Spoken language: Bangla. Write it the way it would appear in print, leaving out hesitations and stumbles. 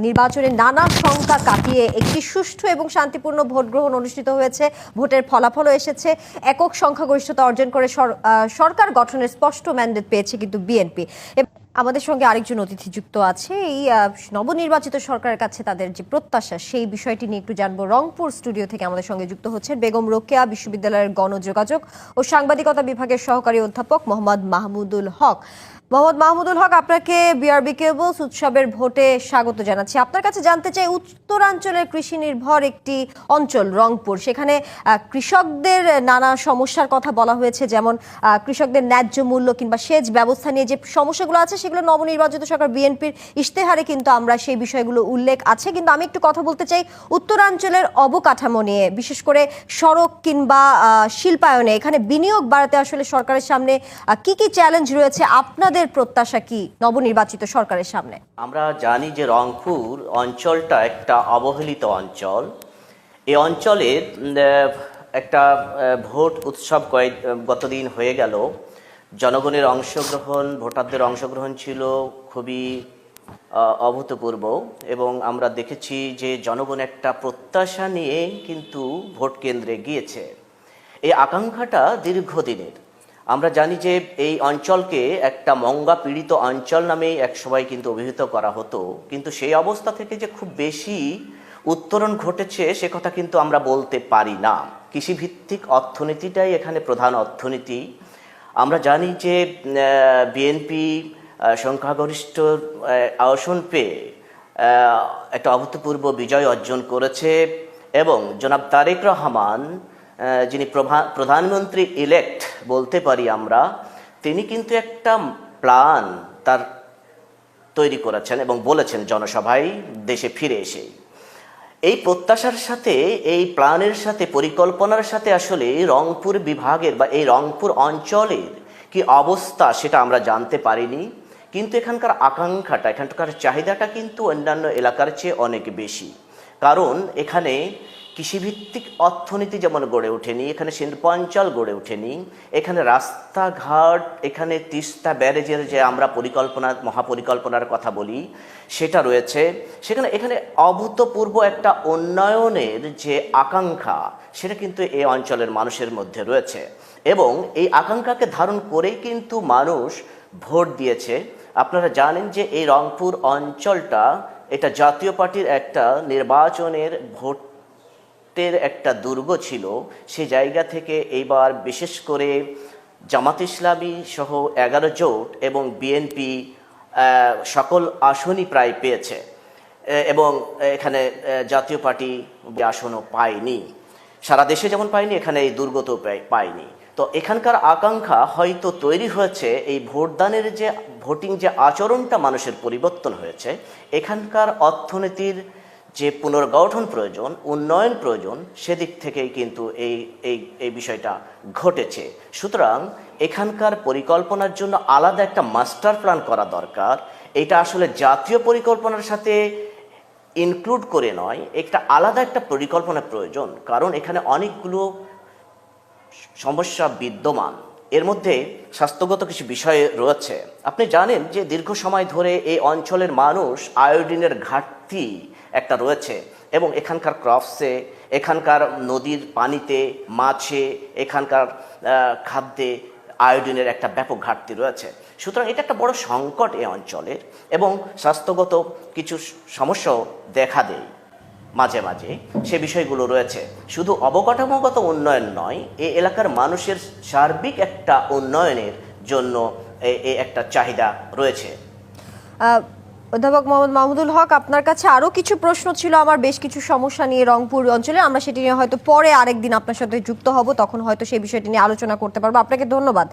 নির্বাচনে নানা শঙ্কা কাটিয়ে একটি সুষ্ঠু এবং শান্তিপূর্ণ ভোট গ্রহণ অনুষ্ঠিত হয়েছে। ভোটের ফলাফলও এসেছে। একক সংখ্যাগরিষ্ঠতা অর্জন করে সরকার গঠনের স্পষ্ট ম্যান্ডেট পেয়েছে কিন্তু বিএনপি। আমাদের সঙ্গে আরেকজন অতিথি যুক্ত আছে। এই নবনির্বাচিত সরকারের কাছে তাদের যে প্রত্যাশা সেই বিষয়টি নিয়ে একটু জানবো। রংপুর স্টুডিও থেকে আমাদের সঙ্গে যুক্ত হচ্ছেন বেগম রোকেয়া বিশ্ববিদ্যালয়ের গণযোগাযোগ ও সাংবাদিকতা বিভাগের সহকারী অধ্যাপক মোহাম্মদ মাহমুদুল হক। মোহাম্মদ মাহমুদুল হক, আপনাকে বিআরবি কেবলস উৎসবের ভোটে স্বাগত জানাচ্ছি। আপনার কাছে জানতে চাই, উত্তরাঞ্চলের কৃষি নির্ভর একটি অঞ্চল রংপুর, সেখানে কৃষকদের নানা সমস্যার কথা বলা হয়েছে, যেমন কৃষকদের ন্যায্য মূল্য কিংবা সেচ ব্যবস্থা নিয়ে যে সমস্যাগুলো আছে সেগুলো নবনির্বাচিত সরকার বিএনপির ইশতেহারে কিন্তু আমরা সেই বিষয়গুলো উল্লেখ আছে। কিন্তু আমি একটু কথা বলতে চাই উত্তরাঞ্চলের অবকাঠামো নিয়ে, বিশেষ করে সড়ক কিংবা শিল্পায়নে এখানে বিনিয়োগ বাড়াতে আসলে সরকারের সামনে কি কি চ্যালেঞ্জ রয়েছে, আপনাদের প্রত্যাশা কি নবনির্বাচিত সরকারের সামনে? আমরা জানি যে রংপুর অঞ্চলটা একটা অবহেলিত অঞ্চল। এই অঞ্চলের একটা ভোট উৎসব গতদিন হয়ে গেল। জনগণের অংশগ্রহণ, ভোটারদের অংশগ্রহণ ছিল খুবই অভূতপূর্ব এবং আমরা দেখেছি যে জনগণ একটা প্রত্যাশা নিয়ে কিন্তু ভোট কেন্দ্রে গিয়েছে। এই আকাঙ্ক্ষাটা দীর্ঘদিনের। আমরা জানি যে এই অঞ্চলকে একটা মঙ্গা পীড়িত অঞ্চল নামে একসময় কিন্তু অভিহিত করা হতো, কিন্তু সেই অবস্থা থেকে যে খুব বেশি উত্তরণ ঘটেছে সে কথা কিন্তু আমরা বলতে পারি না। কৃষিভিত্তিক অর্থনীতিটাই এখানে প্রধান অর্থনীতি। আমরা জানি যে বিএনপি সংখ্যাগরিষ্ঠ আসন পেয়ে একটা অভূতপূর্ব বিজয় অর্জন করেছে এবং জনাব তারেক রহমান, যিনি প্রধানমন্ত্রী ইলেক্ট বলতে পারি আমরা, তিনি কিন্তু একটা প্ল্যান তার তৈরি করেছেন এবং বলেছেন জনসভায় দেশে ফিরে এসে। এই প্রত্যাশার সাথে, এই প্ল্যানের সাথে, পরিকল্পনার সাথে আসলে রংপুর বিভাগের বা এই রংপুর অঞ্চলের কি অবস্থা সেটা আমরা জানতে পারিনি। কিন্তু এখানকার আকাঙ্ক্ষাটা, এখানকার চাহিদাটা কিন্তু অন্যান্য এলাকার চেয়ে অনেক বেশি। কারণ এখানে কৃষিভিত্তিক অর্থনীতি যেমন গড়ে ওঠেনি, এখানে শিল্পাঞ্চল গড়ে ওঠেনি, এখানে রাস্তাঘাট, এখানে তিস্তা ব্যারেজের যে আমরা মহাপরিকল্পনার কথা বলি সেটা রয়েছে। এখানে অভূতপূর্ব একটা উন্নয়নের যে আকাঙ্ক্ষা সেটা কিন্তু এই অঞ্চলের মানুষের মধ্যে রয়েছে এবং এই আকাঙ্ক্ষাকে ধারণ করেই কিন্তু মানুষ ভোট দিয়েছে। আপনারা জানেন যে এই রংপুর অঞ্চলটা এটা জাতীয় পার্টির একটা নির্বাচনের ভোটের একটা দুর্গ ছিল। সে জায়গা থেকে এইবার বিশেষ করে জামাত ইসলামী সহ 11 জোট এবং বিএনপি সকল আসনই প্রায় পেয়েছে এবং এখানে জাতীয় পার্টি আসনও পায়নি। সারা দেশে যেমন পায়নি, এখানে এই দুর্গতেও পায়নি। তো এখানকার আকাঙ্ক্ষা হয়তো তৈরি হয়েছে, এই ভোটদানের যে ভোটিং যে আচরণটা মানুষের পরিবর্তন হয়েছে, এখানকার অর্থনীতির যে পুনর্গঠন প্রয়োজন, উন্নয়ন প্রয়োজন, সেদিক থেকেই কিন্তু এই বিষয়টা ঘটেছে। সুতরাং এখানকার পরিকল্পনার জন্য আলাদা একটা মাস্টার প্ল্যান করা দরকার। এটা আসলে জাতীয় পরিকল্পনার সাথে ইনক্লুড করে নয়, একটা আলাদা একটা পরিকল্পনা প্রয়োজন। কারণ এখানে অনেকগুলো সমস্যা বিদ্যমান। এর মধ্যে স্বাস্থ্যগত কিছু বিষয় রয়েছে। আপনি জানেন যে দীর্ঘ সময় ধরে এই অঞ্চলের মানুষ আয়োডিনের ঘাটতি একটা রয়েছে এবং এখানকার ক্রপসে, এখানকার নদীর পানিতে, মাছে, এখানকার খাদ্যে আয়োডিনের একটা ব্যাপক ঘাটতি রয়েছে। সুতরাং এটা একটা বড় সংকট এই অঞ্চলের এবং স্বাস্থ্যগত কিছু সমস্যাও দেখা দেয় মাঝে মাঝে। সে বিষয়গুলো রয়েছে। শুধু অবকাঠামোগত উন্নয়ন নয়, এই এলাকার মানুষের সার্বিক একটা উন্নয়নের জন্য একটা চাহিদা রয়েছে। অধ্যাপক মোহাম্মদ মাহমুদুল হক, আপনার কাছে আরও কিছু প্রশ্ন ছিল আমার, বেশ কিছু সমস্যা নিয়ে রংপুর অঞ্চলে। আমরা সেটি নিয়ে হয়তো পরে আরেকদিন আপনার সাথে যুক্ত হব, তখন হয়তো সেই বিষয়টি নিয়ে আলোচনা করতে পারবো। আপনাকে ধন্যবাদ।